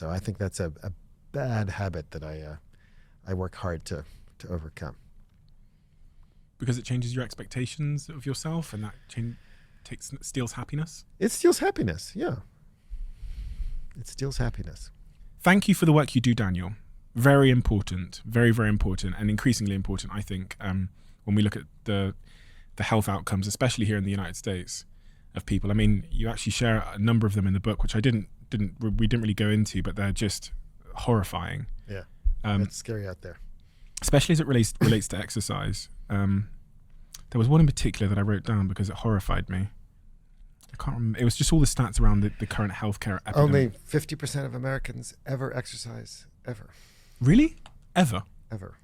So I think that's a bad habit that I work hard to overcome. Because it changes your expectations of yourself, and that steals happiness? It steals happiness, yeah. It steals happiness. Thank you for the work you do, Daniel. Very important, very, very important, and increasingly important, I think, when we look at the health outcomes, especially here in the United States, of people. I mean, you actually share a number of them in the book, which we didn't really go into, but they're just horrifying. Yeah, it's scary out there. Especially as it relates to exercise. There was one in particular that I wrote down because it horrified me. I can't remember. It was just all the stats around the current healthcare epidemic. Only 50% of Americans ever exercise, ever. Really? Ever? Ever.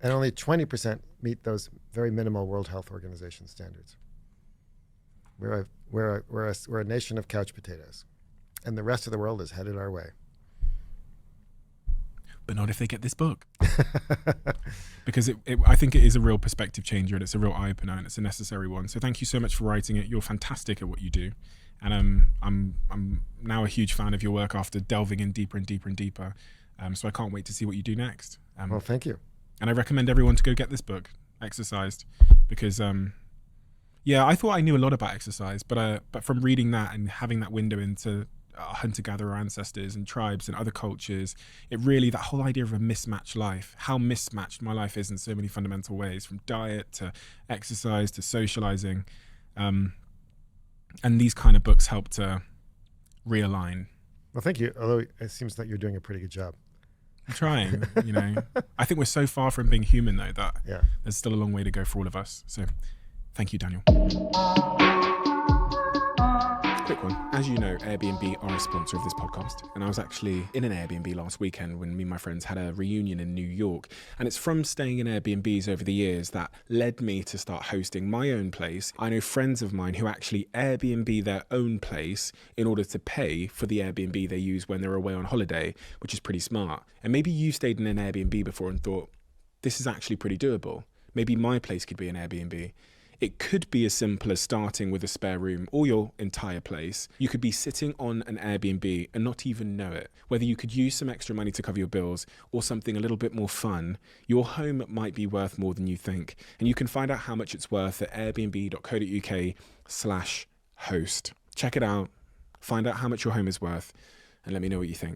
And only 20% meet those very minimal World Health Organization standards. We're a nation of couch potatoes, and the rest of the world is headed our way. But not if they get this book. Because I think it is a real perspective changer, and it's a real eye-opener, and it's a necessary one. So thank you so much for writing it. You're fantastic at what you do. And I'm now a huge fan of your work after delving in deeper and deeper and deeper. So I can't wait to see what you do next. Well, thank you. And I recommend everyone to go get this book, Exercised, because I thought I knew a lot about exercise, but from reading that and having that window into hunter-gatherer ancestors and tribes and other cultures, that whole idea of a mismatched life, how mismatched my life is in so many fundamental ways, from diet to exercise to socializing, and these kind of books help to realign. Well, thank you. Although it seems like you're doing a pretty good job. I'm trying, I think we're so far from being human, though, that there's still a long way to go for all of us. So thank you, Daniel. Quick one. As you know, Airbnb are a sponsor of this podcast, and I was actually in an Airbnb last weekend when me and my friends had a reunion in New York, and it's from staying in Airbnbs over the years that led me to start hosting my own place. I know friends of mine who actually Airbnb their own place in order to pay for the Airbnb they use when they're away on holiday, which is pretty smart. And maybe you stayed in an Airbnb before and thought, this is actually pretty doable. Maybe my place could be an Airbnb. It could be as simple as starting with a spare room or your entire place. You could be sitting on an Airbnb and not even know it. Whether you could use some extra money to cover your bills or something a little bit more fun, your home might be worth more than you think. And you can find out how much it's worth at airbnb.co.uk/host. Check it out, find out how much your home is worth, and let me know what you think.